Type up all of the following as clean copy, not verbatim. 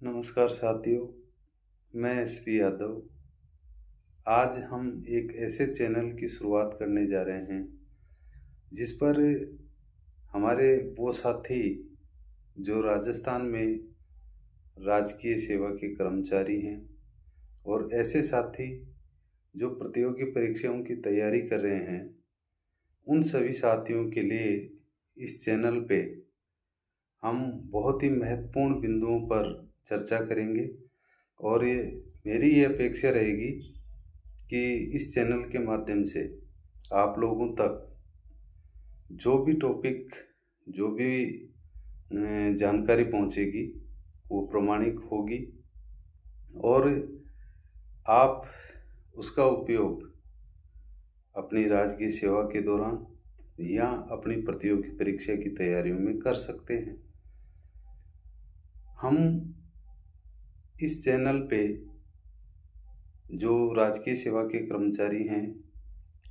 नमस्कार साथियों, मैं एसपी यादव। आज हम एक ऐसे चैनल की शुरुआत करने जा रहे हैं जिस पर हमारे वो साथी जो राजस्थान में राजकीय सेवा के कर्मचारी हैं और ऐसे साथी जो प्रतियोगी परीक्षाओं की तैयारी कर रहे हैं, उन सभी साथियों के लिए इस चैनल पे हम बहुत ही महत्वपूर्ण बिंदुओं पर चर्चा करेंगे। और मेरी ये अपेक्षा रहेगी कि इस चैनल के माध्यम से आप लोगों तक जो भी टॉपिक, जो भी जानकारी पहुंचेगी वो प्रामाणिक होगी और आप उसका उपयोग अपनी राजकीय सेवा के दौरान या अपनी प्रतियोगी परीक्षा की तैयारियों में कर सकते हैं। हम इस चैनल पे जो राजकीय सेवा के कर्मचारी हैं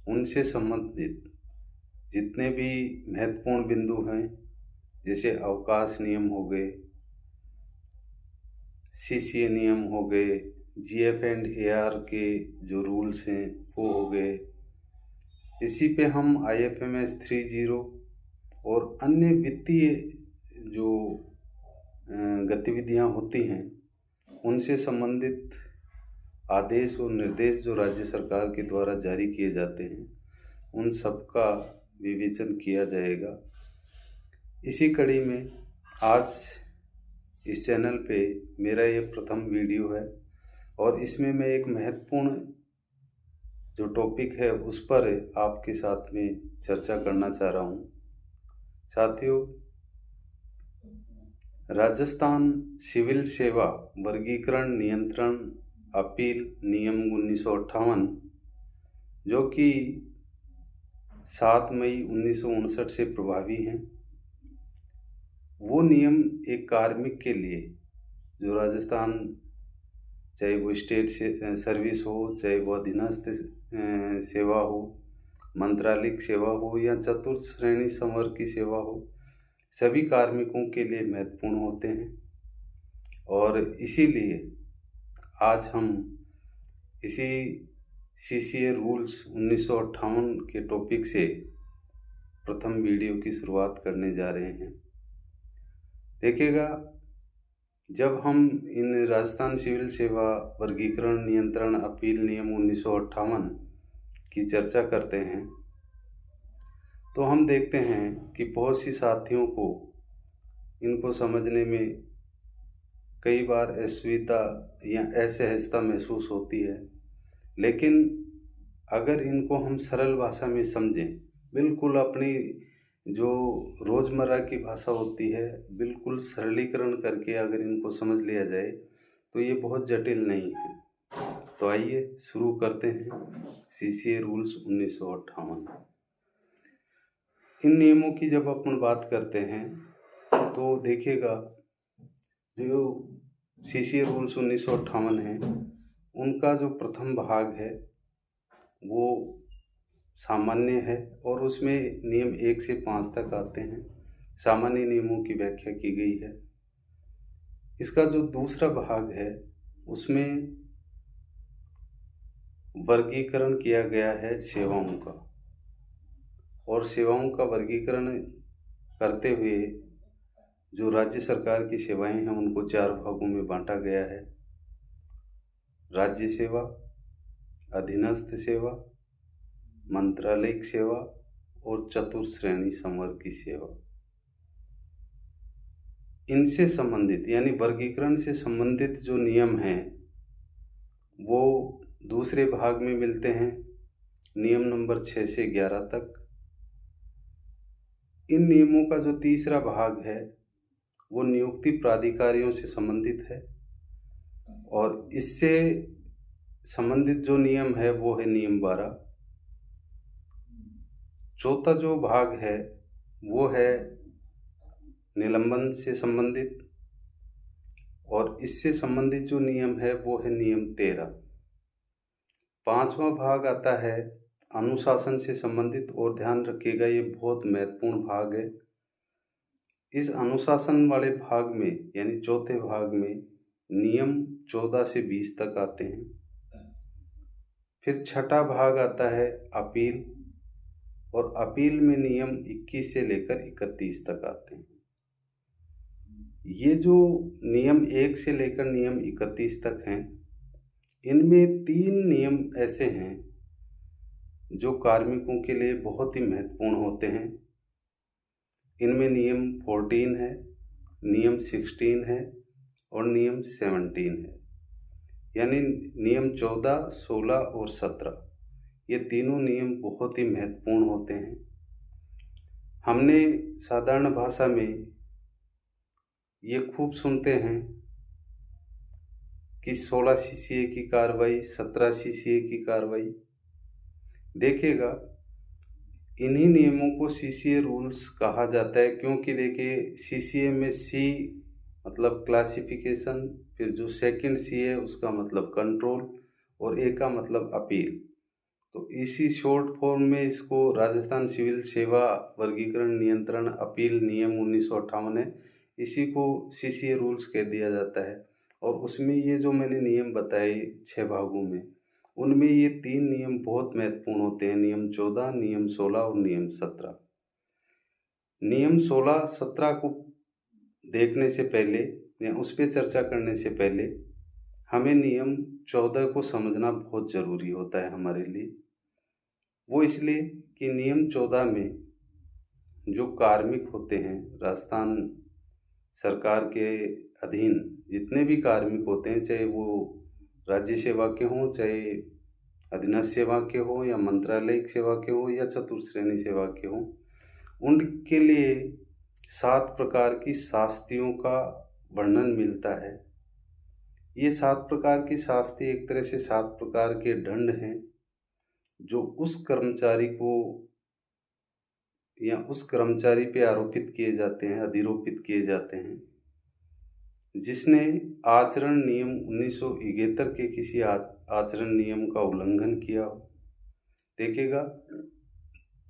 उनसे संबंधित जितने भी महत्वपूर्ण बिंदु हैं, जैसे अवकाश नियम हो गए, सीसीए नियम हो गए, जीएफ एंड एआर के जो रूल्स हैं वो हो गए, इसी पे हम आईएफएमएस 30 और अन्य वित्तीय जो गतिविधियां होती हैं उनसे संबंधित आदेश और निर्देश जो राज्य सरकार के द्वारा जारी किए जाते हैं उन सब का विवेचन किया जाएगा। इसी कड़ी में आज इस चैनल पे मेरा ये प्रथम वीडियो है और इसमें मैं एक महत्वपूर्ण जो टॉपिक है उस पर आपके साथ में चर्चा करना चाह रहा हूँ। साथियों, राजस्थान सिविल सेवा वर्गीकरण नियंत्रण अपील नियम 1958 जो कि 7 मई 1959 से प्रभावी हैं, वो नियम एक कार्मिक के लिए जो राजस्थान, चाहे वो स्टेट सर्विस हो, चाहे वो अधीनस्थ सेवा हो, मंत्रालयिक सेवा हो या चतुर्थ श्रेणी संवर्ग की सेवा हो, सभी कार्मिकों के लिए महत्वपूर्ण होते हैं। और इसीलिए आज हम इसी सीसीए रूल्स 1958 के टॉपिक से प्रथम वीडियो की शुरुआत करने जा रहे हैं। देखिएगा, जब हम इन राजस्थान सिविल सेवा वर्गीकरण नियंत्रण अपील नियम 1958 की चर्चा करते हैं तो हम देखते हैं कि बहुत सी साथियों को इनको समझने में कई बार असुविधा या असहजता महसूस होती है, लेकिन अगर इनको हम सरल भाषा में समझें, बिल्कुल अपनी जो रोज़मर्रा की भाषा होती है बिल्कुल सरलीकरण करके अगर इनको समझ लिया जाए तो ये बहुत जटिल नहीं है। तो आइए शुरू करते हैं सीसीए रूल्स 1958। इन नियमों की जब अपन बात करते हैं तो देखिएगा, जो सीसीए रूल्स 1958 है उनका जो प्रथम भाग है वो सामान्य है और उसमें नियम 1 से 5 तक आते हैं। सामान्य नियमों की व्याख्या की गई है। इसका जो दूसरा भाग है उसमें वर्गीकरण किया गया है सेवाओं का, और सेवाओं का वर्गीकरण करते हुए जो राज्य सरकार की सेवाएं हैं उनको 4 भागों में बांटा गया है: राज्य सेवा, अधीनस्थ सेवा, मंत्रालयिक सेवा और चतुर्थ श्रेणी संवर्ग की सेवा। इनसे संबंधित यानी वर्गीकरण से संबंधित जो नियम हैं वो दूसरे भाग में मिलते हैं, नियम नंबर 6 से 11 तक। इन नियमों का जो तीसरा भाग है वो नियुक्ति प्राधिकारियों से संबंधित है और इससे संबंधित जो नियम है वो है नियम 12। चौथा जो भाग है वो है निलंबन से संबंधित और इससे संबंधित जो नियम है वो है नियम 13। पांचवा भाग आता है अनुशासन से संबंधित, और ध्यान रखिएगा ये बहुत महत्वपूर्ण भाग है। इस अनुशासन वाले भाग में यानी चौथे भाग में नियम 14 से 20 तक आते हैं। फिर छठा भाग आता है अपील, और अपील में नियम 21 से लेकर 31 तक आते हैं। ये जो नियम 1 से लेकर नियम 31 तक हैं, इनमें 3 नियम ऐसे हैं जो कार्मिकों के लिए बहुत ही महत्वपूर्ण होते हैं। इनमें नियम 14 है, नियम 16 है और नियम 17 है। यानी नियम 14, 16 और 17, ये तीनों नियम बहुत ही महत्वपूर्ण होते हैं। हमने साधारण भाषा में ये खूब सुनते हैं कि 16 CCA की कार्रवाई, 17 CCA की कार्रवाई। देखिएगा, इन्हीं नियमों को CCA रूल्स कहा जाता है, क्योंकि देखिए CCA में C मतलब क्लासिफिकेशन, फिर जो सेकंड C है उसका मतलब कंट्रोल और A का मतलब अपील। तो इसी शॉर्ट फॉर्म में इसको राजस्थान सिविल सेवा वर्गीकरण नियंत्रण अपील नियम 1958 है, इसी को CCA रूल्स कह दिया जाता है। और उसमें ये जो मैंने नियम बताए 6 भागों में, उनमें ये 3 नियम बहुत महत्वपूर्ण होते हैं, नियम 14, नियम 16 और नियम 17। नियम 16, 17 को देखने से पहले या उस पर चर्चा करने से पहले हमें नियम 14 को समझना बहुत ज़रूरी होता है हमारे लिए। वो इसलिए कि नियम 14 में जो कार्मिक होते हैं, राजस्थान सरकार के अधीन जितने भी कार्मिक होते हैं, चाहे वो राज्य सेवा के हों, चाहे अधीनस्थ सेवा के हों या मंत्रालयिक सेवा के हों या चतुर्श्रेणी सेवा के हों, उनके लिए 7 प्रकार की शास्तियों का वर्णन मिलता है। ये 7 प्रकार की शास्ति एक तरह से 7 प्रकार के दंड हैं जो उस कर्मचारी को या उस कर्मचारी पे आरोपित किए जाते हैं, अधिरोपित किए जाते हैं, जिसने आचरण नियम 1971 के किसी आचरण नियम का उल्लंघन किया हो। देखिएगा,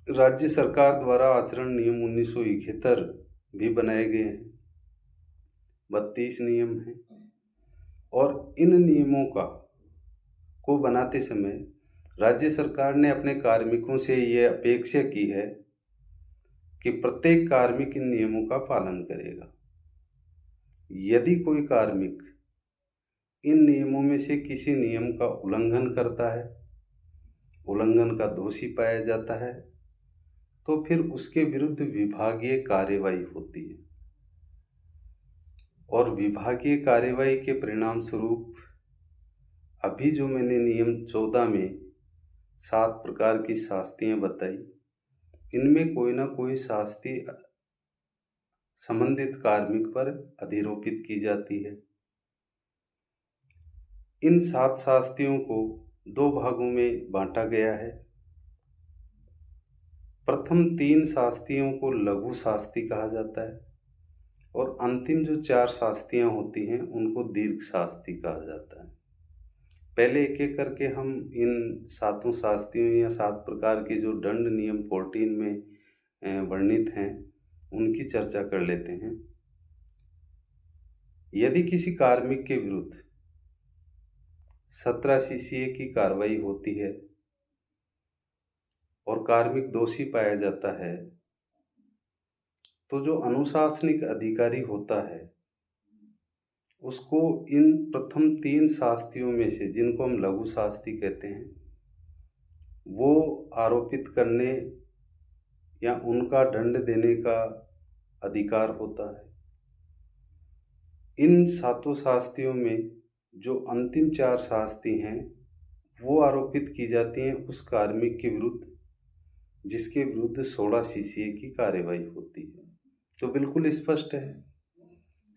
राज्य सरकार द्वारा आचरण नियम 1971 भी बनाए गए हैं, 32 नियम हैं, और इन नियमों को बनाते समय राज्य सरकार ने अपने कार्मिकों से ये अपेक्षा की है कि प्रत्येक कार्मिक इन नियमों का पालन करेगा। यदि कोई कार्मिक इन नियमों में से किसी नियम का उल्लंघन करता है, उल्लंघन का दोषी पाया जाता है, तो फिर उसके विरुद्ध विभागीय कार्यवाही होती है, और विभागीय कार्यवाही के परिणाम स्वरूप अभी जो मैंने नियम 14 में 7 प्रकार की शास्तियाँ बताई, इनमें कोई ना कोई शास्ति संबंधित कार्मिक पर अधिरोपित की जाती है। इन 7 शास्तियों को 2 भागों में बांटा गया है। प्रथम 3 शास्तियों को लघु शास्ति कहा जाता है, और अंतिम जो 4 शास्तियाँ होती हैं उनको दीर्घ शास्ति कहा जाता है। पहले एक एक करके हम इन 7 शास्तियों या 7 प्रकार के जो दंड नियम 14 में वर्णित हैं उनकी चर्चा कर लेते हैं। यदि किसी कार्मिक के विरुद्ध 17 CCA की कार्रवाई होती है और कार्मिक दोषी पाया जाता है, तो जो अनुशासनिक अधिकारी होता है उसको इन प्रथम 3 शास्तियों में से, जिनको हम लघु शास्ति कहते हैं, वो आरोपित करने या उनका दंड देने का अधिकार होता है। इन 7 शास्तियों में जो अंतिम 4 शास्ति हैं वो आरोपित की जाती हैं उस कार्मिक के विरुद्ध जिसके विरुद्ध 16 CCA की कार्यवाही होती है। तो बिल्कुल स्पष्ट है,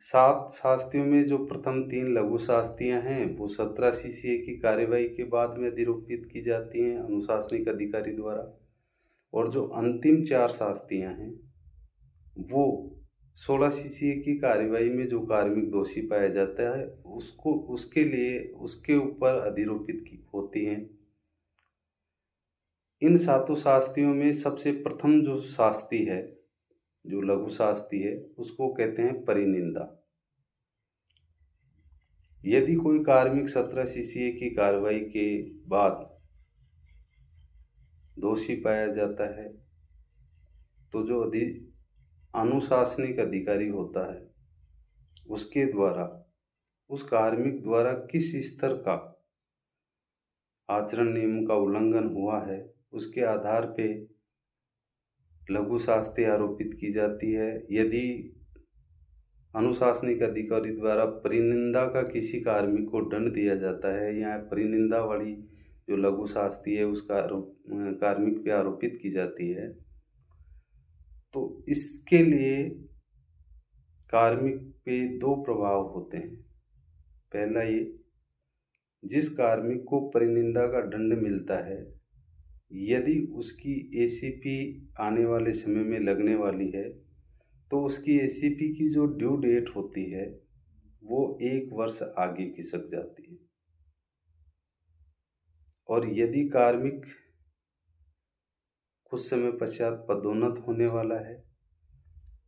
7 शास्तियों में जो प्रथम 3 लघु शास्तियाँ हैं वो 17 CCA की कार्यवाही के बाद में अधिरोपित की जाती हैं अनुशासनिक अधिकारी द्वारा, और जो अंतिम 4 शास्तियाँ हैं वो 16 CCA की कार्यवाही में जो कार्मिक दोषी पाया जाता है उसको उसके लिए उसके ऊपर अधिरोपित होती हैं। इन 7 शास्तियों में सबसे प्रथम जो शास्ति है, जो लघु शास्ति है, उसको कहते हैं परिनिंदा। यदि कोई कार्मिक 17 CCA की कार्रवाई के बाद दोषी पाया जाता है तो जो अनुशासनिक अधिकारी होता है उसके द्वारा उस कार्मिक द्वारा किस स्तर का आचरण नियम का उल्लंघन हुआ है उसके आधार पे लघु शास्ति आरोपित की जाती है। यदि अनुशासनिक अधिकारी द्वारा परिनिंदा का किसी कार्मिक को दंड दिया जाता है या परिनिंदा वाली जो लघु शास्ति है उसका कार्मिक पे आरोपित की जाती है तो इसके लिए कार्मिक पे 2 प्रभाव होते हैं। पहला ये, जिस कार्मिक को परिनिंदा का दंड मिलता है यदि उसकी ACP आने वाले समय में लगने वाली है तो उसकी ACP की जो ड्यू डेट होती है वो 1 वर्ष आगे खिसक जाती है। और यदि कार्मिक कुछ समय पश्चात पदोन्नत होने वाला है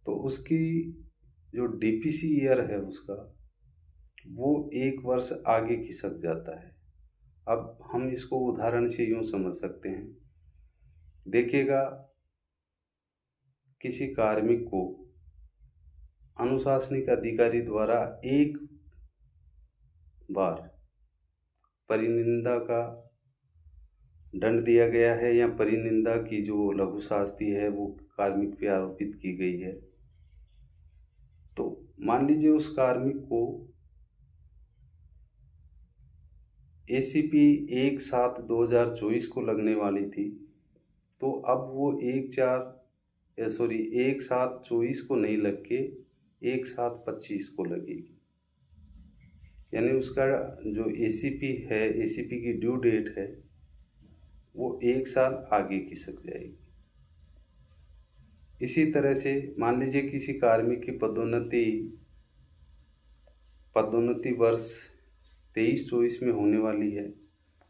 तो उसकी जो DPC ईयर है उसका वो 1 वर्ष आगे खिसक जाता है। अब हम इसको उदाहरण से यूँ समझ सकते हैं, देखिएगा किसी कार्मिक को अनुशासनिक अधिकारी द्वारा 1 बार परिनिंदा का दंड दिया गया है या परिनिंदा की जो लघु शास्ति है वो कार्मिक पे आरोपित की गई है तो मान लीजिए उस कार्मिक को ACP 1/7/2024 को लगने वाली थी तो अब वो 1/7/24 को नहीं लग के 1/7/25 को लगेगी। यानी उसका जो ACP है, ACP की ड्यू डेट है वो 1 साल आगे खिसक जाएगी। इसी तरह से मान लीजिए किसी कार्मिक की पदोन्नति वर्ष 23-24 में होने वाली है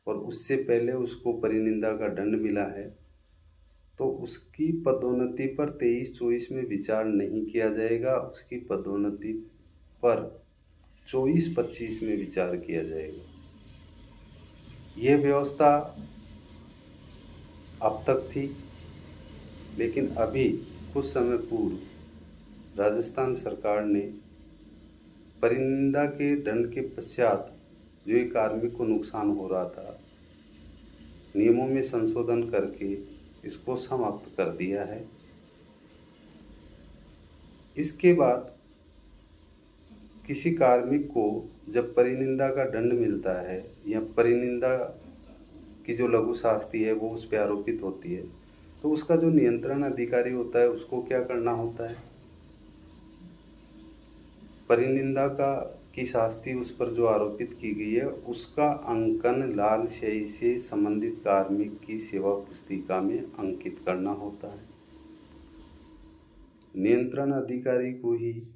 और उससे पहले उसको परिनिंदा का दंड मिला है तो उसकी पदोन्नति पर 23-24 में विचार नहीं किया जाएगा, उसकी पदोन्नति पर 24-25 में विचार किया जाएगा। यह व्यवस्था अब तक थी, लेकिन अभी कुछ समय पूर्व राजस्थान सरकार ने परिनिंदा के दंड के पश्चात जो एक कार्मिक को नुकसान हो रहा था, नियमों में संशोधन करके इसको समाप्त कर दिया है। इसके बाद किसी कार्मिक को जब परिनिंदा का दंड मिलता है या परिनिंदा की जो लघु शास्ति है वो उस पर आरोपित होती है तो उसका जो नियंत्रण अधिकारी होता है उसको क्या करना होता है, परिनिंदा की शास्ति उस पर जो आरोपित की गई है उसका अंकन लाल स्याही से संबंधित कार्मिक की सेवा पुस्तिका में अंकित करना होता है। नियंत्रण अधिकारी को ही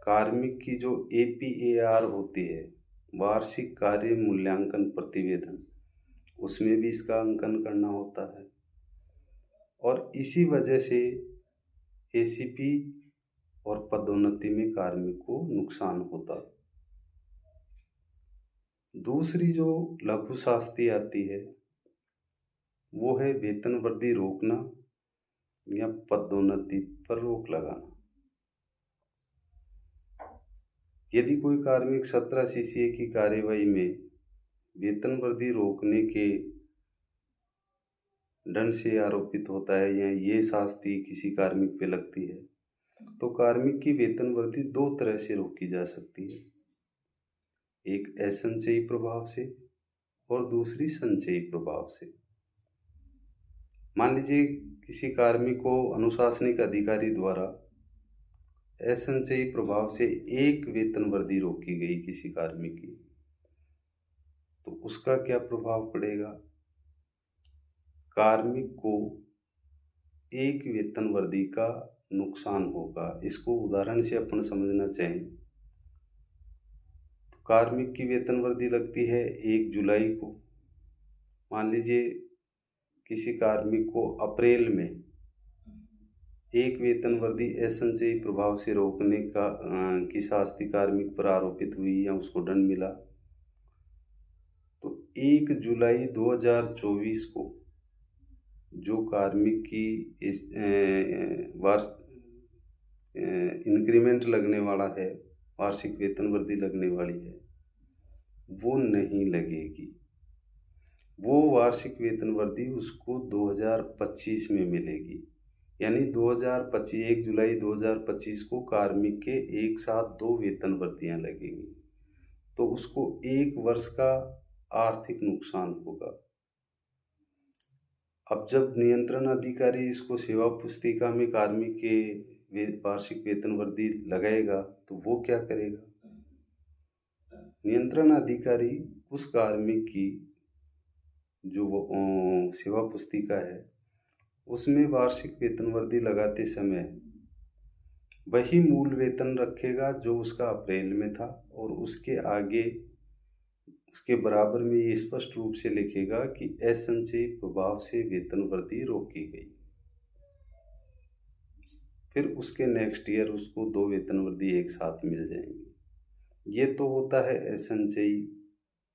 कार्मिक की जो APAR होती है, वार्षिक कार्य मूल्यांकन प्रतिवेदन, उसमें भी इसका अंकन करना होता है और इसी वजह से ACP और पदोन्नति में कार्मिक को नुकसान होता। दूसरी जो लघु शास्ति आती है वो है वेतन वृद्धि रोकना या पदोन्नति पर रोक लगाना। यदि कोई कार्मिक 17 CCA की कार्यवाही में वेतन वृद्धि रोकने के दंड से आरोपित होता है या ये शास्ति किसी कार्मिक पे लगती है तो कार्मिक की वेतन वृद्धि 2 तरह से रोकी जा सकती है, एक असंचयी प्रभाव से और दूसरी संचयी प्रभाव से। मान लीजिए किसी कार्मिक को अनुशासनिक अधिकारी द्वारा असंचयी प्रभाव से 1 वेतन वृद्धि रोकी गई किसी कार्मिक की, तो उसका क्या प्रभाव पड़ेगा, कार्मिक को 1 वेतन वृद्धि का नुकसान होगा। इसको उदाहरण से अपन समझना चाहें तो कार्मिक की वेतन वृद्धि लगती है 1 जुलाई को। मान लीजिए किसी कार्मिक को अप्रैल में एक वेतन वृद्धि असंचयी प्रभाव से रोकने की शास्ति कार्मिक पर आरोपित हुई या उसको दंड मिला, तो 1 जुलाई 2024 को जो कार्मिक की इस इंक्रीमेंट लगने वाला है, वार्षिक वेतन वृद्धि लगने वाली है, वो नहीं लगेगी। वो वार्षिक वेतन वृद्धि उसको 2025 में मिलेगी। यानी 2025 1 जुलाई 2025 को कार्मिक के एक साथ 2 वेतन वृद्धियाँ लगेंगी, तो उसको 1 वर्ष का आर्थिक नुकसान होगा। अब जब नियंत्रण अधिकारी इसको सेवा पुस्तिका में कार्मिक के वार्षिक वेतन वृद्धि लगाएगा तो वो क्या करेगा? नियंत्रण अधिकारी उस कार्मिक की जो सेवा पुस्तिका है उसमें वार्षिक वेतन वृद्धि लगाते समय वही मूल वेतन रखेगा जो उसका अप्रैल में था, और उसके आगे उसके बराबर में ये स्पष्ट रूप से लिखेगा कि असंचयी प्रभाव से वेतन वृद्धि रोकी गई। फिर उसके नेक्स्ट ईयर उसको 2 वेतन वृद्धि एक साथ मिल जाएंगी। ये तो होता है असंचयी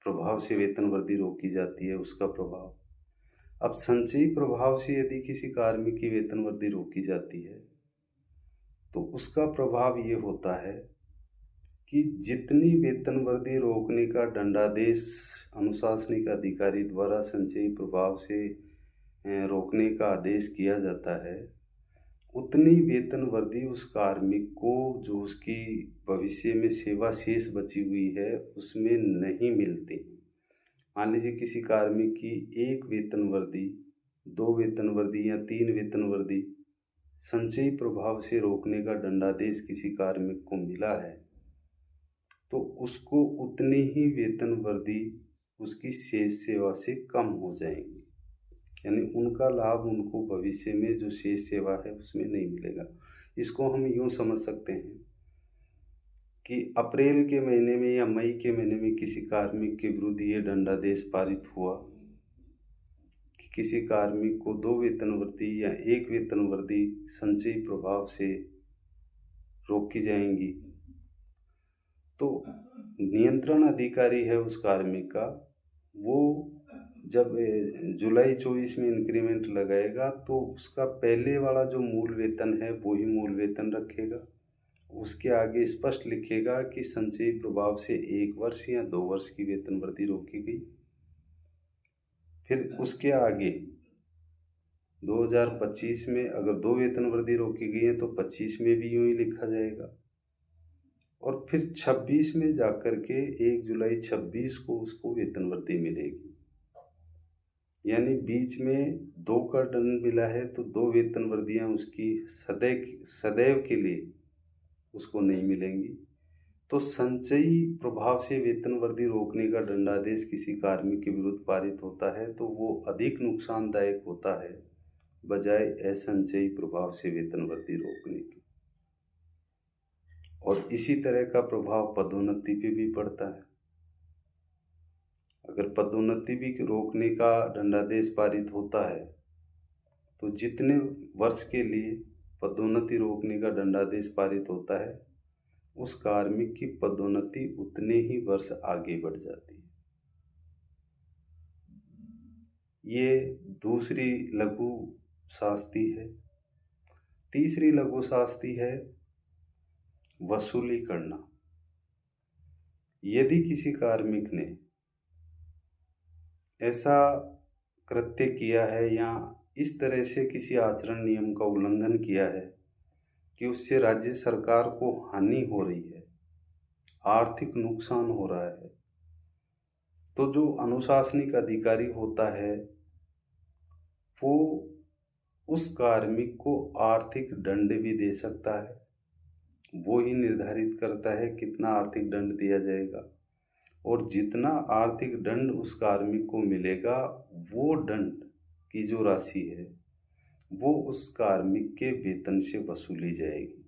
प्रभाव से वेतन वृद्धि रोकी जाती है, उसका प्रभाव। अब संचयी प्रभाव से यदि किसी कार्मिक की वेतन वृद्धि रोकी जाती है तो उसका प्रभाव ये होता है कि जितनी वेतन वृद्धि रोकने का दंडादेश अनुशासनिक अधिकारी द्वारा संचयी प्रभाव से रोकने का आदेश किया जाता है, उतनी वेतन वृद्धि उस कार्मिक को जो उसकी भविष्य में सेवा शेष बची हुई है उसमें नहीं मिलती। मान लीजिए किसी कार्मिक की 1 वेतन वृद्धि, 2 वेतन वृद्धि या 3 वेतन वृद्धि संचयी प्रभाव से रोकने का दंडादेश किसी कार्मिक को मिला है, तो उसको उतनी ही वेतन वृद्धि उसकी शेष सेवा से कम हो जाएंगी। यानी उनका लाभ उनको भविष्य में जो शेष सेवा है उसमें नहीं मिलेगा। इसको हम यूँ समझ सकते हैं कि अप्रैल के महीने में या मई के महीने में किसी कार्मिक के विरुद्ध ये दंडादेश पारित हुआ कि किसी कार्मिक को 2 वेतन वृद्धि या 1 वेतन वृद्धि संचयी प्रभाव से रोकी जाएंगी, तो नियंत्रण अधिकारी है उस कार्मिक का, वो जब जुलाई 24 में इंक्रीमेंट लगाएगा तो उसका पहले वाला जो मूल वेतन है वो ही मूल वेतन रखेगा। उसके आगे स्पष्ट लिखेगा कि संचयी प्रभाव से 1 वर्ष या 2 वर्ष की वेतन वृद्धि रोकी गई। फिर उसके आगे 2025 में अगर 2 वेतन वृद्धि रोकी गई है तो 25 में भी यूं ही लिखा जाएगा, और फिर 26 में जाकर के 1 जुलाई 26 को उसको वेतन वृद्धि मिलेगी। यानी बीच में 2 का दंड मिला है तो 2 वेतन वृद्धियाँ उसकी सदैव के लिए उसको नहीं मिलेंगी। तो संचयी प्रभाव से वेतन वृद्धि रोकने का दंडादेश किसी कार्मिक के विरुद्ध पारित होता है तो वो अधिक नुकसानदायक होता है बजाय असंचयी प्रभाव से वेतन वृद्धि रोकने की। और इसी तरह का प्रभाव पदोन्नति पे भी पड़ता है। अगर पदोन्नति भी रोकने का दंडादेश पारित होता है तो जितने वर्ष के लिए पदोन्नति रोकने का दंडादेश पारित होता है उस कार्मिक की पदोन्नति उतने ही वर्ष आगे बढ़ जाती है। ये दूसरी लघु शास्ति है। तीसरी लघु शास्ति है वसूली करना। यदि किसी कार्मिक ने ऐसा कृत्य किया है या इस तरह से किसी आचरण नियम का उल्लंघन किया है कि उससे राज्य सरकार को हानि हो रही है, आर्थिक नुकसान हो रहा है, तो जो अनुशासनिक अधिकारी होता है वो उस कार्मिक को आर्थिक दंड भी दे सकता है। वो ही निर्धारित करता है कितना आर्थिक दंड दिया जाएगा, और जितना आर्थिक दंड उस कार्मिक को मिलेगा वो दंड की जो राशि है वो उस कार्मिक के वेतन से वसूली जाएगी।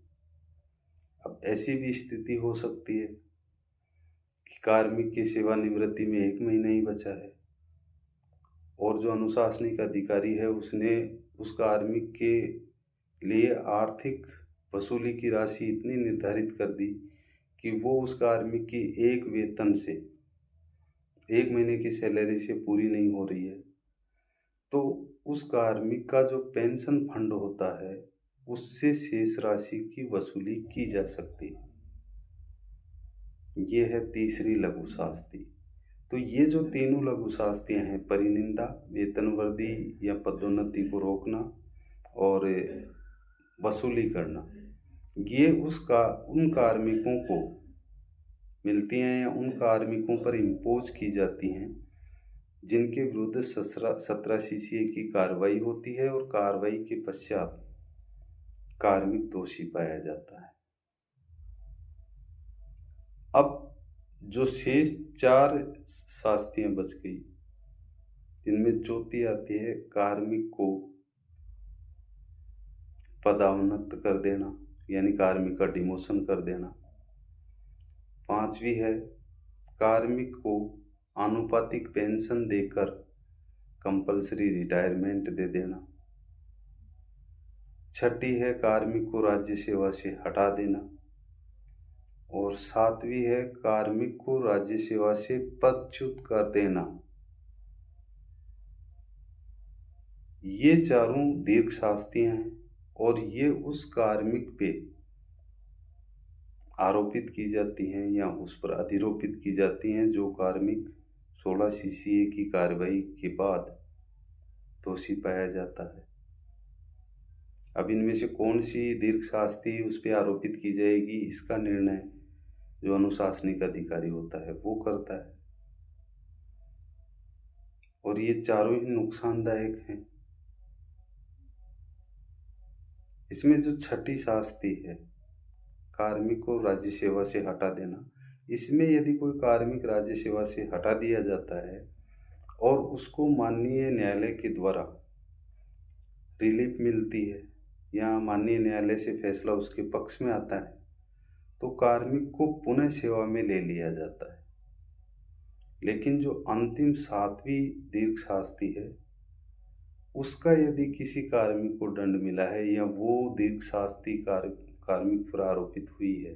अब ऐसी भी स्थिति हो सकती है कि कार्मिक की सेवानिवृत्ति में 1 महीना ही बचा है और जो अनुशासनिक अधिकारी है उसने उस कार्मिक के लिए आर्थिक वसूली की राशि इतनी निर्धारित कर दी कि वो उस कार्मिक की एक वेतन से, एक महीने की सैलरी से पूरी नहीं हो रही है, तो उस कार्मिक का जो पेंशन फंड होता है उससे शेष राशि की वसूली की जा सकती है। ये है तीसरी लघु शास्ति। तो ये जो तीनों लघु शास्तियाँ हैं, परिनिंदा, वेतन वृद्धि या पदोन्नति को रोकना और वसूली करना, ये उन कार्मिकों को मिलती हैं या उन कार्मिकों पर इम्पोज की जाती हैं जिनके विरुद्ध 17 CCA की कार्रवाई होती है और कार्रवाई के पश्चात कार्मिक दोषी पाया जाता है। अब जो शेष 4 शास्तियाँ बच गई, इनमें चौथी आती है कार्मिक को पदोन्नत कर देना, यानी कार्मिक का डिमोशन कर देना। 5वीं है कार्मिक को आनुपातिक पेंशन देकर कंपल्सरी रिटायरमेंट दे देना। 6ठी है कार्मिक को राज्य सेवा से हटा देना। और 7वीं है कार्मिक को राज्य सेवा से पदच्युत कर देना। ये चारों दीर्घ शास्तियाँ हैं और ये उस कार्मिक पे आरोपित की जाती हैं या उस पर अधिरोपित की जाती हैं जो कार्मिक 16 CCA की कार्रवाई के बाद दोषी पाया जाता है। अब इनमें से कौन सी दीर्घ शास्ति उस पर आरोपित की जाएगी, इसका निर्णय जो अनुशासनिक अधिकारी होता है वो करता है। और ये चारों ही नुकसानदायक हैं। इसमें जो 6ठी शास्ति है, कार्मिक को राज्य सेवा से हटा देना, इसमें यदि कोई कार्मिक राज्य सेवा से हटा दिया जाता है और उसको माननीय न्यायालय के द्वारा रिलीफ मिलती है या माननीय न्यायालय से फैसला उसके पक्ष में आता है, तो कार्मिक को पुनः सेवा में ले लिया जाता है। लेकिन जो अंतिम 7वीं दीर्घ शास्ति है, उसका यदि किसी कार्मिक को दंड मिला है या वो दीर्घ शास्ति कार्मिक पर आरोपित हुई है,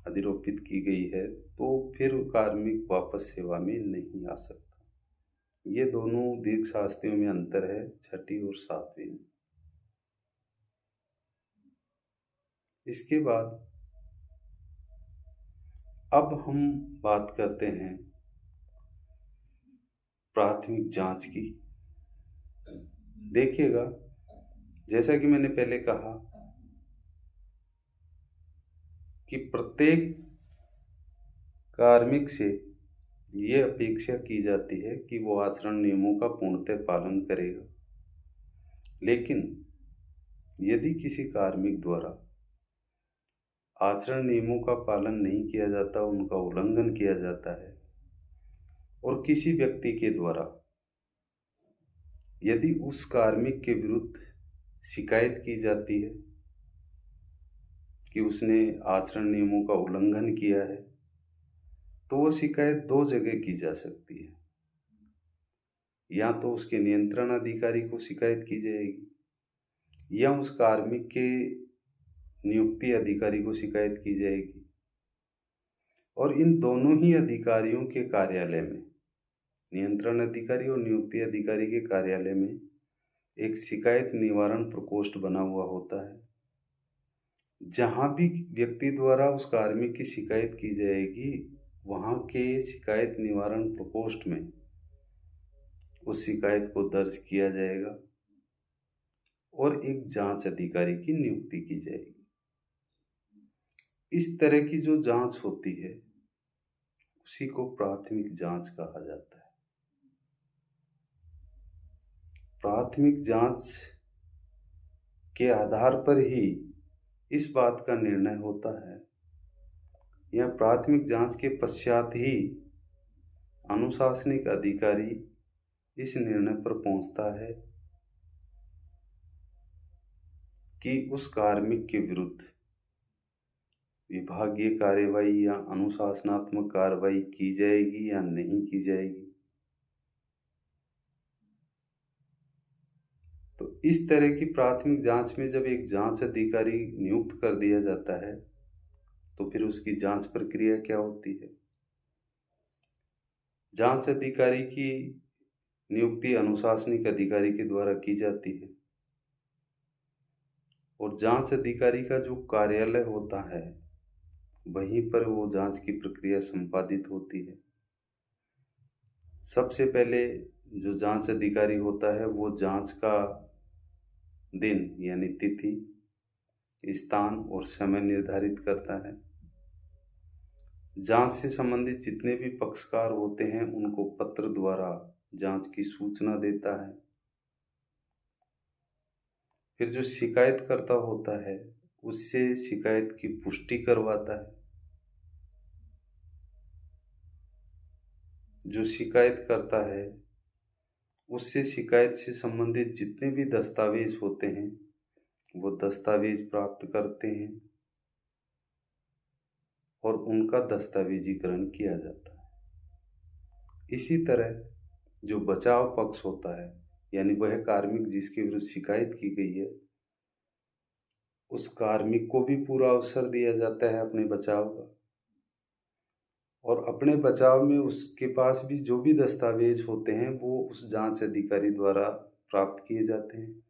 अधिरोपित की गई है, तो फिर कार्मिक वापस सेवा में नहीं आ सकता। ये दोनों दीर्घ शास्तियों में अंतर है, 6ठी और 7वीं में। इसके बाद अब हम बात करते हैं प्राथमिक जांच की। देखिएगा, जैसा कि मैंने पहले कहा कि प्रत्येक कार्मिक से ये अपेक्षा की जाती है कि वो आचरण नियमों का पूर्णतः पालन करेगा। लेकिन यदि किसी कार्मिक द्वारा आचरण नियमों का पालन नहीं किया जाता, उनका उल्लंघन किया जाता है, और किसी व्यक्ति के द्वारा यदि उस कार्मिक के विरुद्ध शिकायत की जाती है कि उसने आचरण नियमों का उल्लंघन किया है, तो वो शिकायत 2 जगह की जा सकती है। या तो उसके नियंत्रण अधिकारी को शिकायत की जाएगी या उस कार्मिक के नियुक्ति अधिकारी को शिकायत की जाएगी। और इन दोनों ही अधिकारियों के कार्यालय में, नियंत्रण अधिकारी और नियुक्ति अधिकारी के कार्यालय में एक शिकायत निवारण प्रकोष्ठ बना हुआ होता है। जहाँ भी व्यक्ति द्वारा उस कार्मिक की शिकायत की जाएगी, वहाँ के शिकायत निवारण प्रकोष्ठ में उस शिकायत को दर्ज किया जाएगा और एक जांच अधिकारी की नियुक्ति की जाएगी। इस तरह की जो जांच होती है उसी को प्राथमिक जांच कहा जाता है। प्राथमिक जांच के आधार पर ही इस बात का निर्णय होता है या प्राथमिक जांच के पश्चात ही अनुशासनिक अधिकारी इस निर्णय पर पहुंचता है कि उस कार्मिक के विरुद्ध विभागीय कार्यवाही या अनुशासनात्मक कार्रवाई की जाएगी या नहीं की जाएगी। तो इस तरह की प्राथमिक जांच में जब एक जांच अधिकारी नियुक्त कर दिया जाता है तो फिर उसकी जांच प्रक्रिया क्या होती है। जांच अधिकारी की नियुक्ति अनुशासनिक अधिकारी के द्वारा की जाती है और जांच अधिकारी का जो कार्यालय होता है वहीं पर वो जांच की प्रक्रिया संपादित होती है। सबसे पहले जो जांच अधिकारी होता है वो जांच का दिन यानी तिथि, स्थान और समय निर्धारित करता है। जांच से संबंधित जितने भी पक्षकार होते हैं उनको पत्र द्वारा जांच की सूचना देता है। फिर जो शिकायतकर्ता होता है उससे शिकायत की पुष्टि करवाता है। जो शिकायत करता है उससे शिकायत से संबंधित जितने भी दस्तावेज होते हैं वो दस्तावेज प्राप्त करते हैं और उनका दस्तावेजीकरण किया जाता है। इसी तरह जो बचाव पक्ष होता है यानी वह कार्मिक जिसके विरुद्ध शिकायत की गई है उस कार्मिक को भी पूरा अवसर दिया जाता है अपने बचाव का, और अपने बचाव में उसके पास भी जो भी दस्तावेज होते हैं वो उस जांच अधिकारी द्वारा प्राप्त किए जाते हैं,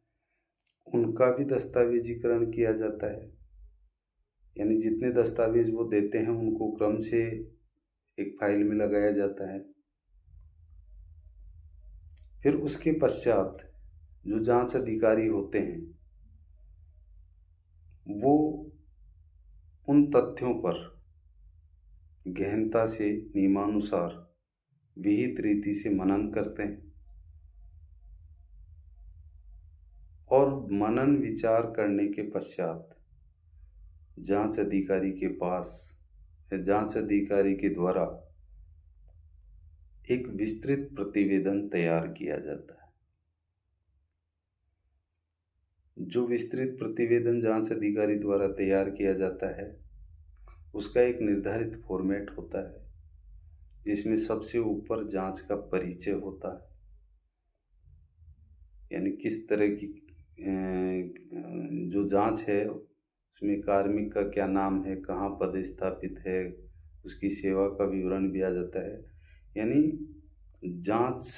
उनका भी दस्तावेजीकरण किया जाता है। यानी जितने दस्तावेज वो देते हैं उनको क्रम से एक फाइल में लगाया जाता है। फिर उसके पश्चात जो जांच अधिकारी होते हैं वो उन तथ्यों पर गहनता से नियमानुसार विहित रीति से मनन करते हैं और मनन विचार करने के पश्चात जांच अधिकारी के पास जांच अधिकारी के द्वारा एक विस्तृत प्रतिवेदन तैयार किया जाता है। जो विस्तृत प्रतिवेदन जांच अधिकारी द्वारा तैयार किया जाता है उसका एक निर्धारित फॉर्मेट होता है जिसमें सबसे ऊपर जांच का परिचय होता है, यानी किस तरह की जो जांच है उसमें कार्मिक का क्या नाम है, कहाँ पदस्थापित है, उसकी सेवा का विवरण भी आ जाता है। यानी जांच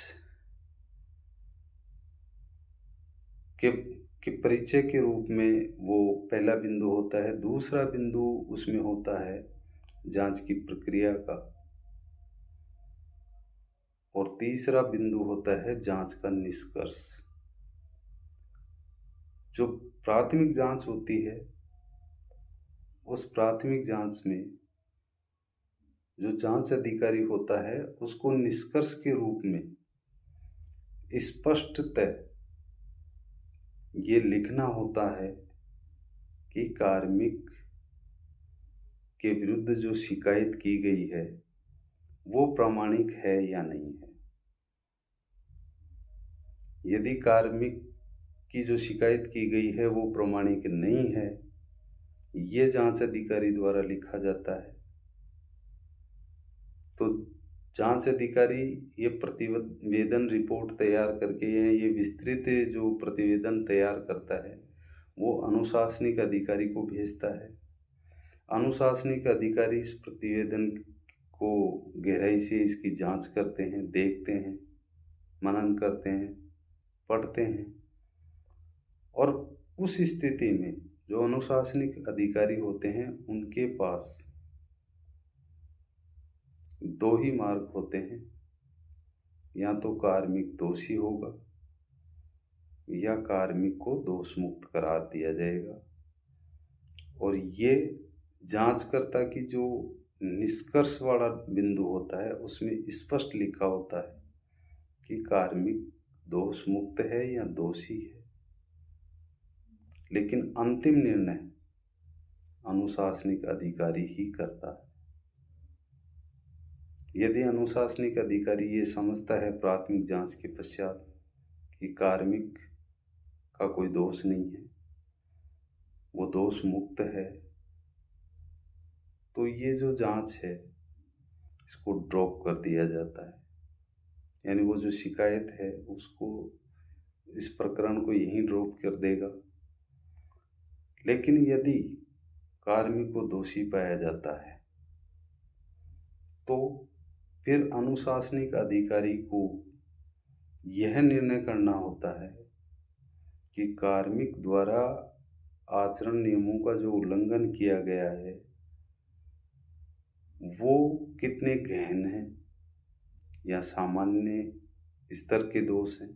के परिचय के रूप में वो पहला बिंदु होता है। दूसरा बिंदु उसमें होता है जांच की प्रक्रिया का, और तीसरा बिंदु होता है जांच का निष्कर्ष। जो प्राथमिक जांच होती है उस प्राथमिक जांच में जो जांच अधिकारी होता है उसको निष्कर्ष के रूप में स्पष्टतः ये लिखना होता है कि कार्मिक के विरुद्ध जो शिकायत की गई है वो प्रामाणिक है या नहीं है। यदि कार्मिक की जो शिकायत की गई है वो प्रामाणिक नहीं है, ये जांच अधिकारी द्वारा लिखा जाता है, तो जांच अधिकारी ये प्रतिवेदन रिपोर्ट तैयार करके ये विस्तृत जो प्रतिवेदन तैयार करता है वो अनुशासनिक अधिकारी को भेजता है। अनुशासनिक अधिकारी इस प्रतिवेदन को गहराई से इसकी जांच करते हैं, देखते हैं, मनन करते हैं, पढ़ते हैं, और उस स्थिति में जो अनुशासनिक अधिकारी होते हैं उनके पास दो ही मार्ग होते हैं, या तो कार्मिक दोषी होगा या कार्मिक को दोष मुक्त करार दिया जाएगा। और ये जांचकर्ता की जो निष्कर्ष वाला बिंदु होता है उसमें स्पष्ट लिखा होता है कि कार्मिक दोष मुक्त है या दोषी है, लेकिन अंतिम निर्णय अनुशासनिक अधिकारी ही करता है। यदि अनुशासनिक अधिकारी ये समझता है प्राथमिक जांच के पश्चात कि कार्मिक का कोई दोष नहीं है, वो दोष मुक्त है, तो ये जो जांच है इसको ड्रॉप कर दिया जाता है। यानी वो जो शिकायत है उसको इस प्रकरण को यहीं ड्रॉप कर देगा। लेकिन यदि कार्मिक को दोषी पाया जाता है तो फिर अनुशासनिक अधिकारी को यह निर्णय करना होता है कि कार्मिक द्वारा आचरण नियमों का जो उल्लंघन किया गया है वो कितने गहन हैं या सामान्य स्तर के दोष हैं,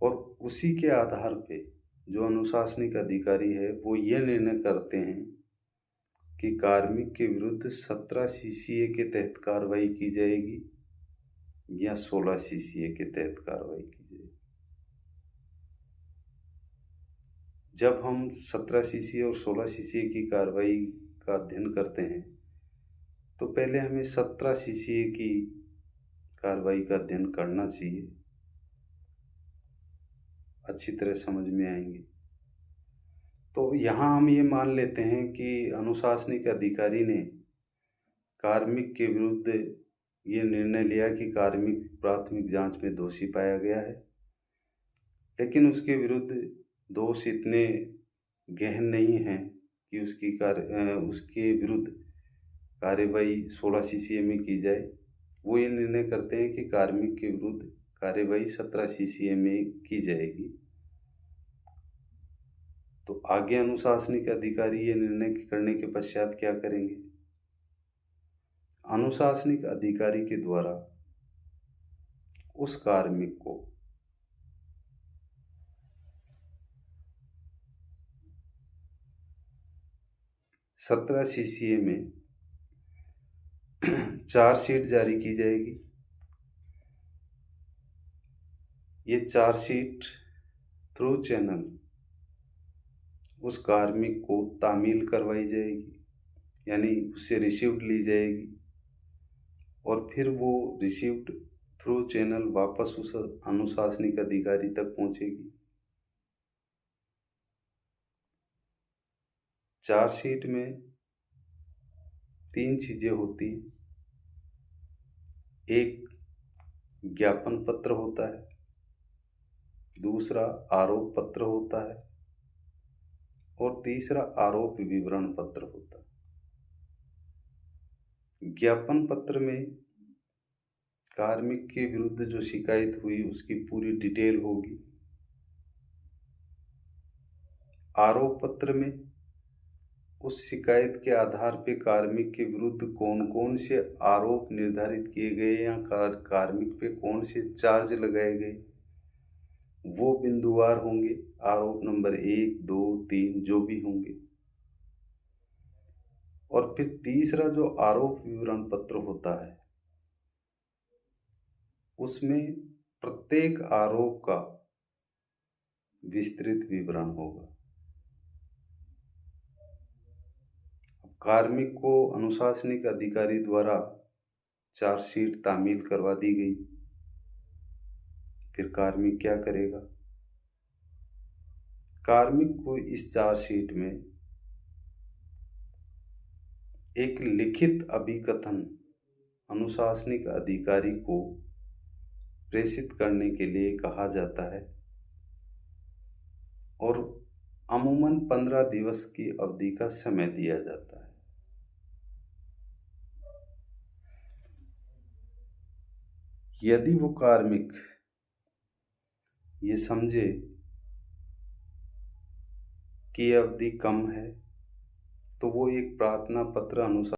और उसी के आधार पे जो अनुशासनिक अधिकारी है वो ये निर्णय करते हैं कि कार्मिक के विरुद्ध 17 सीसीए के तहत कार्रवाई की जाएगी या 16 सीसीए के तहत कार्रवाई की जाएगी। जब हम 17 सीसीए और 16 सीसीए की कार्रवाई का अध्ययन करते हैं तो पहले हमें 17 सीसीए की कार्रवाई का अध्ययन करना चाहिए, अच्छी तरह समझ में आएंगे। तो यहाँ हम ये मान लेते हैं कि अनुशासनिक अधिकारी ने कार्मिक के विरुद्ध ये निर्णय लिया कि कार्मिक प्राथमिक जांच में दोषी पाया गया है, लेकिन उसके विरुद्ध दोष इतने गहन नहीं हैं कि उसके विरुद्ध कार्यवाही 16 सीसीए में की जाए। वो ये निर्णय करते हैं कि कार्मिक के विरुद्ध कार्यवाही 17 सीसीए में की जाएगी। तो आगे अनुशासनिक अधिकारी ये निर्णय करने के पश्चात क्या करेंगे? अनुशासनिक अधिकारी के द्वारा उस कार्मिक को सत्रह सीसीए में चार्जशीट जारी की जाएगी। ये चार्जशीट थ्रू चैनल उस कार्मिक को तामील करवाई जाएगी, यानी उससे रिसीव्ड ली जाएगी और फिर वो रिसीव्ड थ्रू चैनल वापस उस अनुशासनिक अधिकारी तक पहुंचेगी। चार्जशीट में 3 चीजें होती हैं। एक ज्ञापन पत्र होता है, दूसरा आरोप पत्र होता है और तीसरा आरोप विवरण पत्र होता है। ज्ञापन पत्र में कार्मिक के विरुद्ध जो शिकायत हुई उसकी पूरी डिटेल होगी। आरोप पत्र में उस शिकायत के आधार पे कार्मिक के विरुद्ध कौन कौन से आरोप निर्धारित किए गए या कार्मिक पे कौन से चार्ज लगाए गए वो बिंदुवार होंगे, आरोप नंबर 1, 2, 3 जो भी होंगे। और फिर तीसरा जो आरोप विवरण पत्र होता है उसमें प्रत्येक आरोप का विस्तृत विवरण होगा। कार्मिक को अनुशासनिक अधिकारी द्वारा चार्जशीट तामील करवा दी गई, फिर कार्मिक क्या करेगा? कार्मिक को इस चार्जशीट में एक लिखित अभिकथन अनुशासनिक अधिकारी को प्रेषित करने के लिए कहा जाता है और अमूमन 15 दिवस की अवधि का समय दिया जाता है। यदि वो कार्मिक ये समझे कि अवधि कम है तो वो एक प्रार्थना पत्र अनुसार